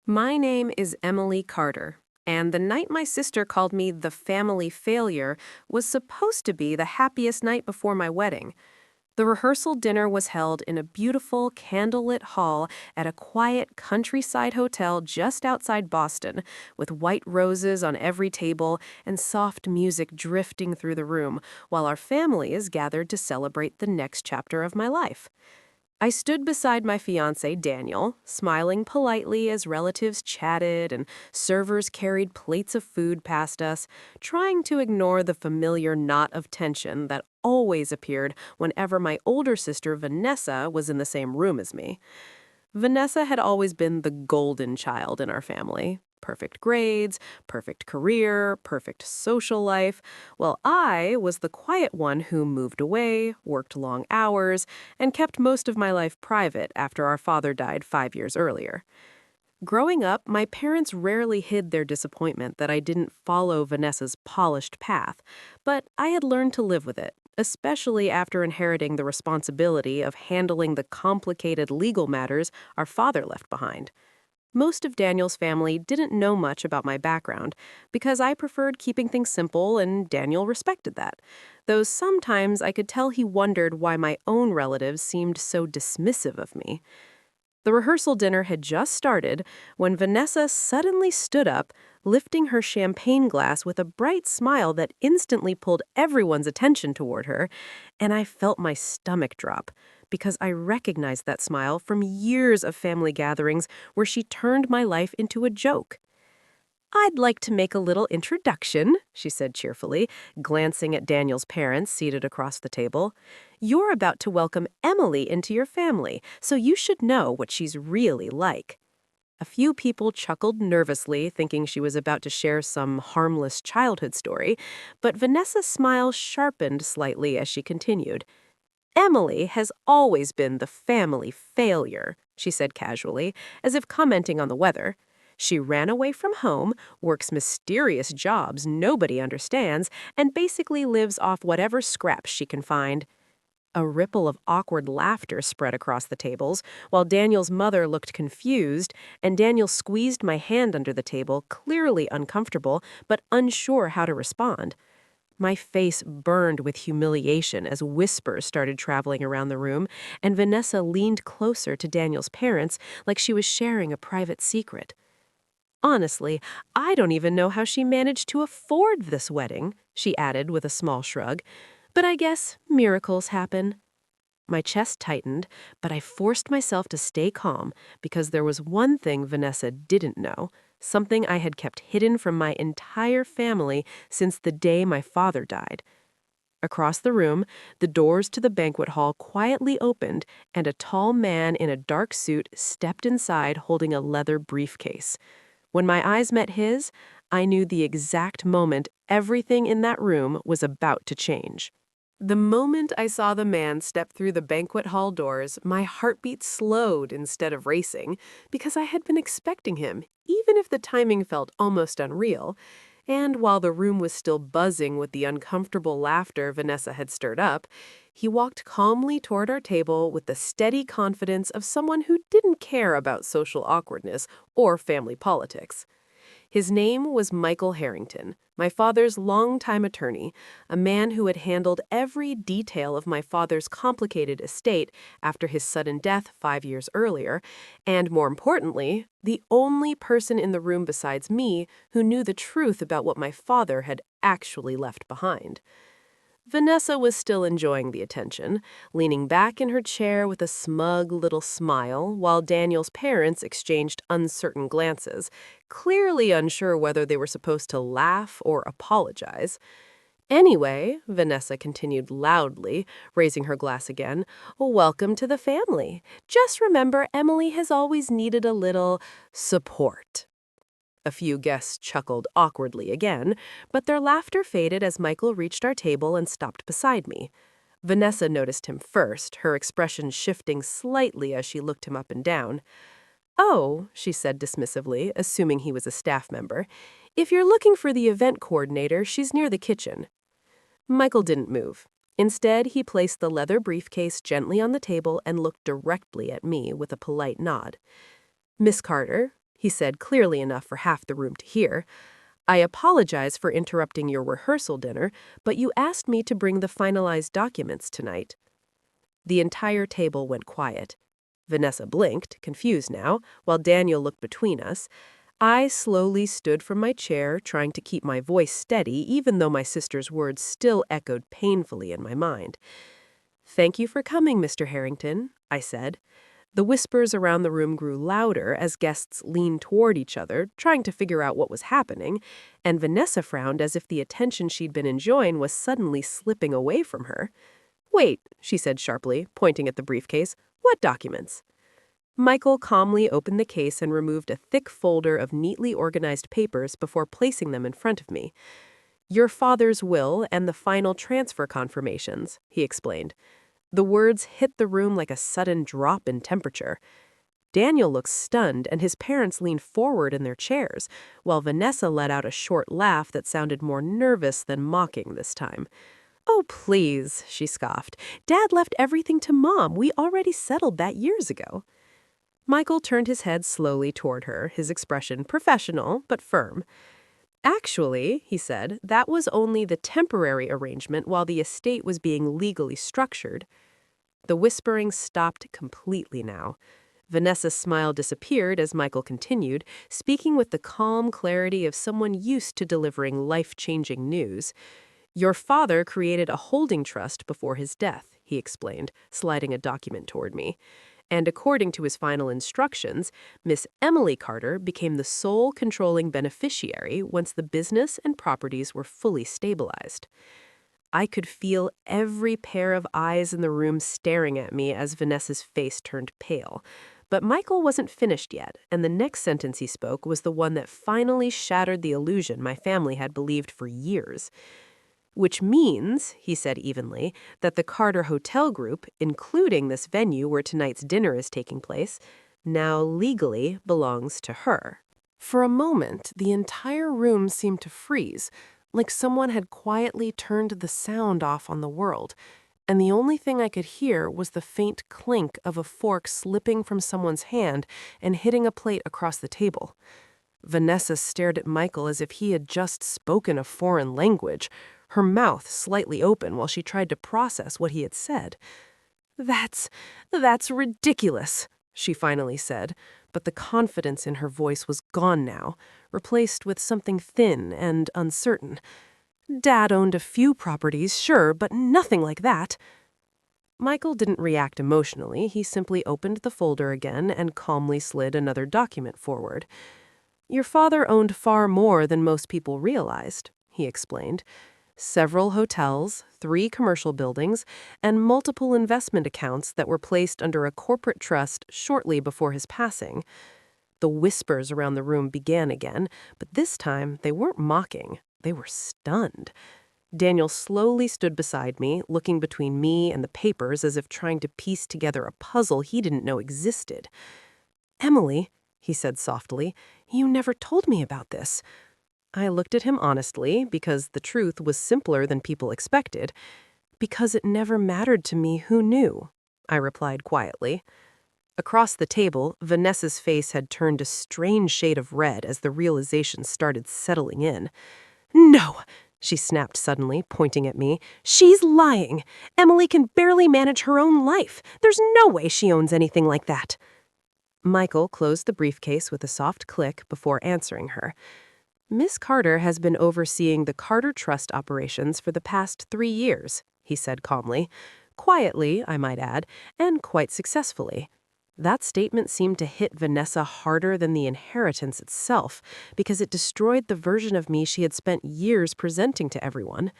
My name is Emily Carter, and the night my sister called me the family failure was supposed to be the happiest night before my wedding. The rehearsal dinner was held in a beautiful, candlelit hall at a quiet countryside hotel just outside Boston, with white roses on every table and soft music drifting through the room, while our family is gathered to celebrate the next chapter of my life. I stood beside my fiancé, Daniel, smiling politely as relatives chatted and servers carried plates of food past us, trying to ignore the familiar knot of tension that always appeared whenever my older sister, Vanessa, was in the same room as me. Vanessa had always been the golden child in our family. Perfect grades, perfect career, perfect social life. Well, I was the quiet one who moved away, worked long hours, and kept most of my life private after our father died 5 years earlier. Growing up, my parents rarely hid their disappointment that I didn't follow Vanessa's polished path, but I had learned to live with it, especially after inheriting the responsibility of handling the complicated legal matters our father left behind. Most of Daniel's family didn't know much about my background because I preferred keeping things simple and Daniel respected that, though sometimes I could tell he wondered why my own relatives seemed so dismissive of me. The rehearsal dinner had just started when Vanessa suddenly stood up, lifting her champagne glass with a bright smile that instantly pulled everyone's attention toward her, and I felt my stomach drop because I recognized that smile from years of family gatherings where she turned my life into a joke. "I'd like to make a little introduction," she said cheerfully, glancing at Daniel's parents seated across the table. "You're about to welcome Emily into your family, so you should know what she's really like." A few people chuckled nervously, thinking she was about to share some harmless childhood story, but Vanessa's smile sharpened slightly as she continued. "Emily has always been the family failure," she said casually, as if commenting on the weather. "She ran away from home, works mysterious jobs nobody understands, and basically lives off whatever scraps she can find." A ripple of awkward laughter spread across the tables, while Daniel's mother looked confused, and Daniel squeezed my hand under the table, clearly uncomfortable, but unsure how to respond. My face burned with humiliation as whispers started traveling around the room, and Vanessa leaned closer to Daniel's parents like she was sharing a private secret. "Honestly, I don't even know how she managed to afford this wedding," she added with a small shrug. "But I guess miracles happen." My chest tightened, but I forced myself to stay calm because there was one thing Vanessa didn't know, something I had kept hidden from my entire family since the day my father died. Across the room, the doors to the banquet hall quietly opened, and a tall man in a dark suit stepped inside holding a leather briefcase. When my eyes met his, I knew the exact moment everything in that room was about to change. The moment I saw the man step through the banquet hall doors, my heartbeat slowed instead of racing, because I had been expecting him, even if the timing felt almost unreal. And while the room was still buzzing with the uncomfortable laughter Vanessa had stirred up, he walked calmly toward our table with the steady confidence of someone who didn't care about social awkwardness or family politics. His name was Michael Harrington, my father's longtime attorney, a man who had handled every detail of my father's complicated estate after his sudden death 5 years earlier, and more importantly, the only person in the room besides me who knew the truth about what my father had actually left behind. Vanessa was still enjoying the attention, leaning back in her chair with a smug little smile, while Daniel's parents exchanged uncertain glances, clearly unsure whether they were supposed to laugh or apologize. "Anyway," Vanessa continued loudly, raising her glass again, "welcome to the family. Just remember, Emily has always needed a little support." A few guests chuckled awkwardly again, but their laughter faded as Michael reached our table and stopped beside me. Vanessa noticed him first, her expression shifting slightly as she looked him up and down. "Oh," she said dismissively, assuming he was a staff member, "if you're looking for the event coordinator, she's near the kitchen." Michael didn't move. Instead, he placed the leather briefcase gently on the table and looked directly at me with a polite nod. "Miss Carter, he said clearly enough for half the room to hear. "I apologize for interrupting your rehearsal dinner, but you asked me to bring the finalized documents tonight." The entire table went quiet. Vanessa blinked, confused now, while Daniel looked between us. I slowly stood from my chair, trying to keep my voice steady, even though my sister's words still echoed painfully in my mind. "Thank you for coming, Mr. Harrington," I said. The whispers around the room grew louder as guests leaned toward each other, trying to figure out what was happening, and Vanessa frowned as if the attention she'd been enjoying was suddenly slipping away from her. "Wait," she said sharply, pointing at the briefcase. "What documents?" Michael calmly opened the case and removed a thick folder of neatly organized papers before placing them in front of me. "Your father's will and the final transfer confirmations," he explained. The words hit the room like a sudden drop in temperature. Daniel looked stunned, and his parents leaned forward in their chairs, while Vanessa let out a short laugh that sounded more nervous than mocking this time. "Oh, please," she scoffed. "Dad left everything to Mom. We already settled that years ago." Michael turned his head slowly toward her, his expression professional but firm. "Actually," he said, "that was only the temporary arrangement while the estate was being legally structured." The whispering stopped completely now. Vanessa's smile disappeared as Michael continued, speaking with the calm clarity of someone used to delivering life-changing news. "Your father created a holding trust before his death," he explained, sliding a document toward me. "And according to his final instructions, Miss Emily Carter became the sole controlling beneficiary once the business and properties were fully stabilized." I could feel every pair of eyes in the room staring at me as Vanessa's face turned pale. But Michael wasn't finished yet, and the next sentence he spoke was the one that finally shattered the illusion my family had believed for years. "Which means," he said evenly, "that the Carter Hotel Group, including this venue where tonight's dinner is taking place, now legally belongs to her." For a moment, the entire room seemed to freeze, like someone had quietly turned the sound off on the world, and the only thing I could hear was the faint clink of a fork slipping from someone's hand and hitting a plate across the table. Vanessa stared at Michael as if he had just spoken a foreign language, her mouth slightly open while she tried to process what he had said. That's ridiculous," she finally said, but the confidence in her voice was gone now, replaced with something thin and uncertain. "Dad owned a few properties, sure, but nothing like that." Michael didn't react emotionally. He simply opened the folder again and calmly slid another document forward. "Your father owned far more than most people realized," he explained. "Several hotels, 3 commercial buildings, and multiple investment accounts that were placed under a corporate trust shortly before his passing." The whispers around the room began again, but this time they weren't mocking. They were stunned. Daniel slowly stood beside me, looking between me and the papers as if trying to piece together a puzzle he didn't know existed. "Emily," he said softly, "you never told me about this." I looked at him honestly, because the truth was simpler than people expected. "Because it never mattered to me who knew," I replied quietly. Across the table, Vanessa's face had turned a strange shade of red as the realization started settling in. "No!" she snapped suddenly, pointing at me. "She's lying! Emily can barely manage her own life. There's no way she owns anything like that." Michael closed the briefcase with a soft click before answering her. "Miss Carter has been overseeing the Carter Trust operations for the past 3 years," he said calmly. Quietly, I might add, and quite successfully. That statement seemed to hit Vanessa harder than the inheritance itself, because it destroyed the version of me she had spent years presenting to everyone.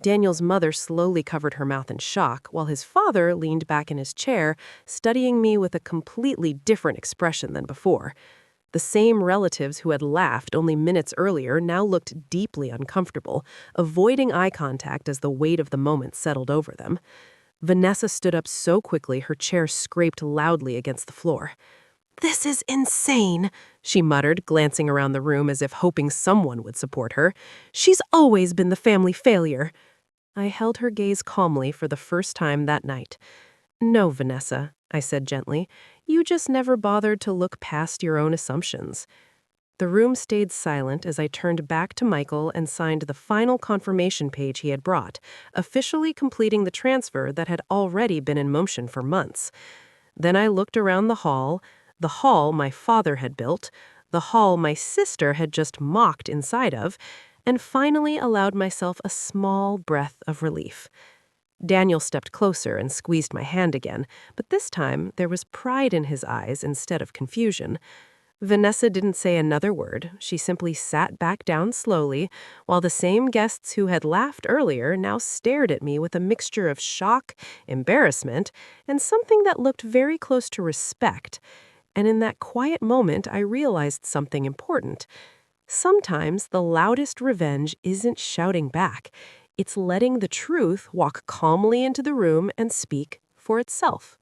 Daniel's mother slowly covered her mouth in shock, while his father leaned back in his chair, studying me with a completely different expression than before. The same relatives who had laughed only minutes earlier now looked deeply uncomfortable, avoiding eye contact as the weight of the moment settled over them. Vanessa stood up so quickly her chair scraped loudly against the floor. "This is insane," she muttered, glancing around the room as if hoping someone would support her. "She's always been the family failure." I held her gaze calmly for the first time that night. "No, Vanessa," I said gently. You just never bothered to look past your own assumptions. The room stayed silent as I turned back to Michael and signed the final confirmation page he had brought, officially completing the transfer that had already been in motion for months. Then I looked around the hall my father had built, the hall my sister had just mocked inside of, and finally allowed myself a small breath of relief. Daniel stepped closer and squeezed my hand again, but this time there was pride in his eyes instead of confusion. Vanessa didn't say another word. She simply sat back down slowly, while the same guests who had laughed earlier now stared at me with a mixture of shock, embarrassment, and something that looked very close to respect. And in that quiet moment, I realized something important. Sometimes the loudest revenge isn't shouting back. It's letting the truth walk calmly into the room and speak for itself.